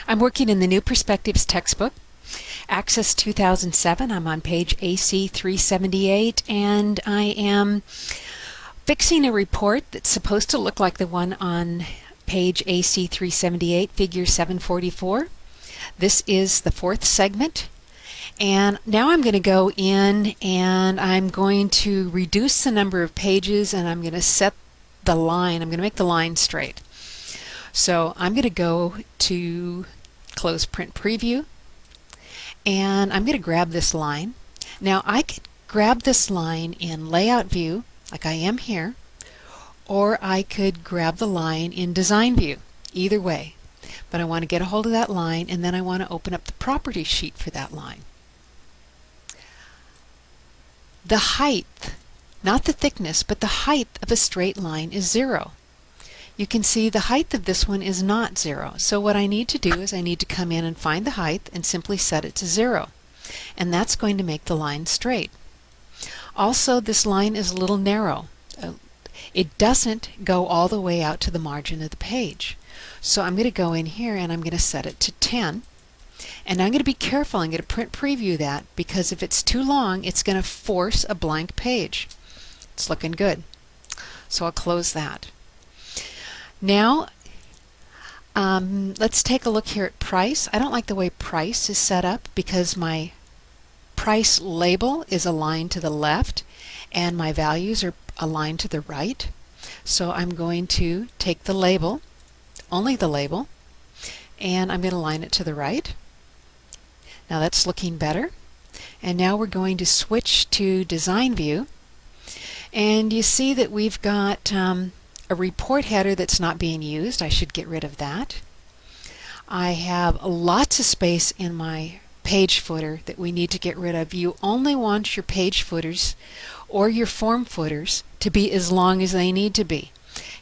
I'm working in the New Perspectives textbook, Access 2007. I'm on page AC 378, and I am fixing a report that's supposed to look like the one on page AC 378, figure 744. This is the fourth segment, and now I'm going to go in and I'm going to reduce the number of pages, and I'm going to set the line. I'm going to make the line straight. So I'm going to go to close print preview, and I'm going to grab this line. Now I could grab this line in layout view like I am here, or I could grab the line in design view. Either way, but I want to get a hold of that line, and then I want to open up the property sheet for that line. The height, not the thickness, but the height of a straight line is 0. You can see the height of this one is not 0. So what I need to do is I need to come in and find the height and simply set it to 0. And that's going to make the line straight. Also, this line is a little narrow. It doesn't go all the way out to the margin of the page. So I'm going to go in here and I'm going to set it to 10. And I'm going to be careful. I'm going to print preview that, because if it's too long, it's going to force a blank page. It's looking good. So I'll close that. Now, let's take a look here at price. I don't like the way price is set up, because my price label is aligned to the left and my values are aligned to the right. So I'm going to take the label, only the label, and I'm going to align it to the right. Now that's looking better. And now we're going to switch to design view, and you see that we've got a report header that's not being used. I should get rid of that. I have lots of space in my page footer that we need to get rid of. You only want your page footers or your form footers to be as long as they need to be.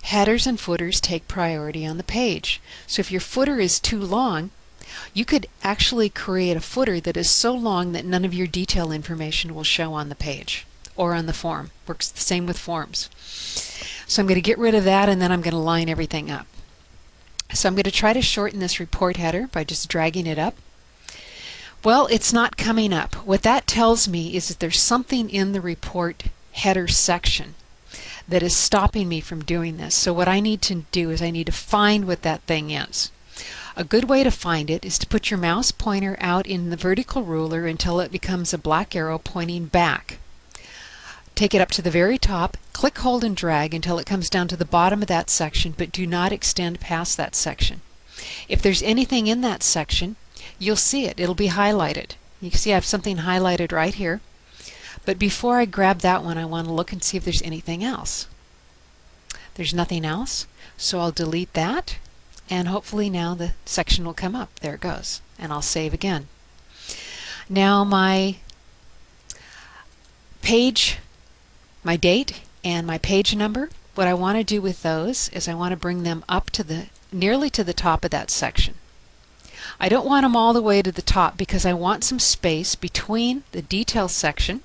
Headers and footers take priority on the page. So if your footer is too long, you could actually create a footer that is so long that none of your detail information will show on the page or on the form. Works the same with forms. So I'm going to get rid of that, and then I'm going to line everything up. So I'm going to try to shorten this report header by just dragging it up. Well, it's not coming up. What that tells me is that there's something in the report header section that is stopping me from doing this. So what I need to do is I need to find what that thing is. A good way to find it is to put your mouse pointer out in the vertical ruler until it becomes a black arrow pointing back. Take it up to the very top, click, hold, and drag until it comes down to the bottom of that section, but do not extend past that section. If there's anything in that section, you'll see it. It'll be highlighted. You can see I have something highlighted right here. But before I grab that one, I want to look and see if there's anything else. There's nothing else, so I'll delete that, and hopefully now the section will come up. There it goes. And I'll save again. Now my page, my date, and my page number, what I want to do with those is I want to bring them up to nearly to the top of that section. I don't want them all the way to the top, because I want some space between the detail section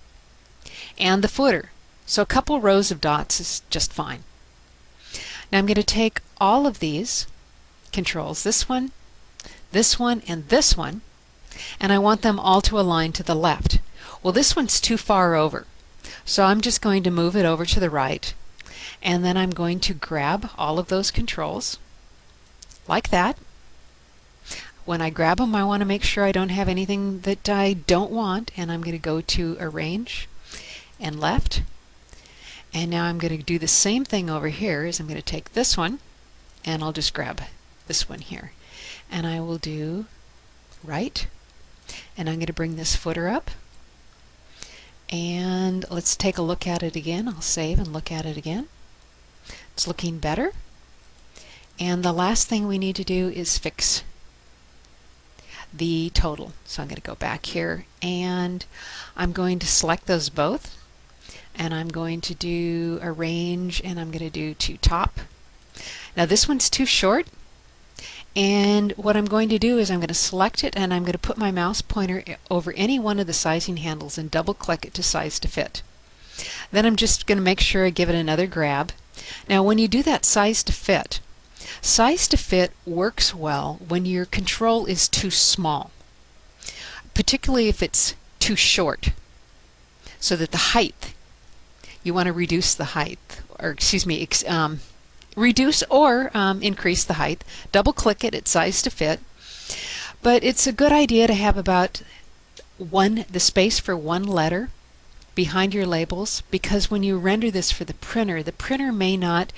and the footer. So a couple rows of dots is just fine. Now I'm going to take all of these controls, this one, and this one, and I want them all to align to the left. Well, this one's too far over, so I'm just going to move it over to the right, and then I'm going to grab all of those controls like that. When I grab them, I want to make sure I don't have anything that I don't want, and I'm going to go to Arrange and Left. And now I'm going to do the same thing over here. Is I'm going to take this one, and I'll just grab this one here. And I will do Right, and I'm going to bring this footer up. And let's take a look at it again. I'll save and look at it again. It's looking better. And the last thing we need to do is fix the total. So I'm going to go back here, and I'm going to select those both, and I'm going to do Arrange, and I'm going to do to top. Now this one's too short, and what I'm going to do is I'm going to select it, and I'm going to put my mouse pointer over any one of the sizing handles and double click it to size to fit. Then I'm just going to make sure I give it another grab. Now when you do that size to fit, Size to fit works well when your control is too small, particularly if it's too short, so that the height, you want to reduce the height, or excuse me, reduce or increase the height. Double click it at size to fit. But it's a good idea to have about the space for one letter behind your labels, because when you render this for the printer may not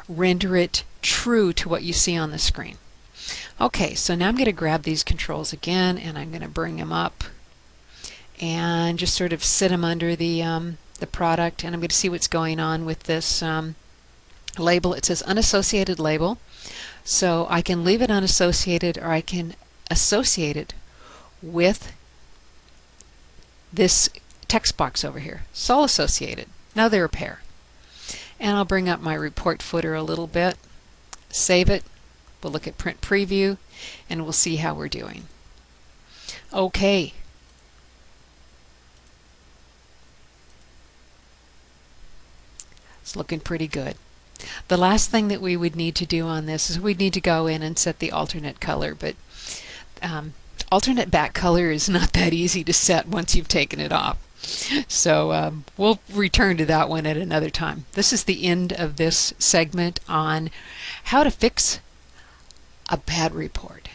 render it true to what you see on the screen. Okay, so now I'm going to grab these controls again and I'm going to bring them up and just sort of sit them under the product, and I'm going to see what's going on with this label. It says unassociated label, so I can leave it unassociated or I can associate it with this text box over here. So I'll associate it. Now they're a pair. And I'll bring up my report footer a little bit, save it, we'll look at print preview, and we'll see how we're doing. Okay. It's looking pretty good. The last thing that we would need to do on this is we'd need to go in and set the alternate color, but alternate back color is not that easy to set once you've taken it off. So we'll return to that one at another time. This is the end of this segment on how to fix a bad report.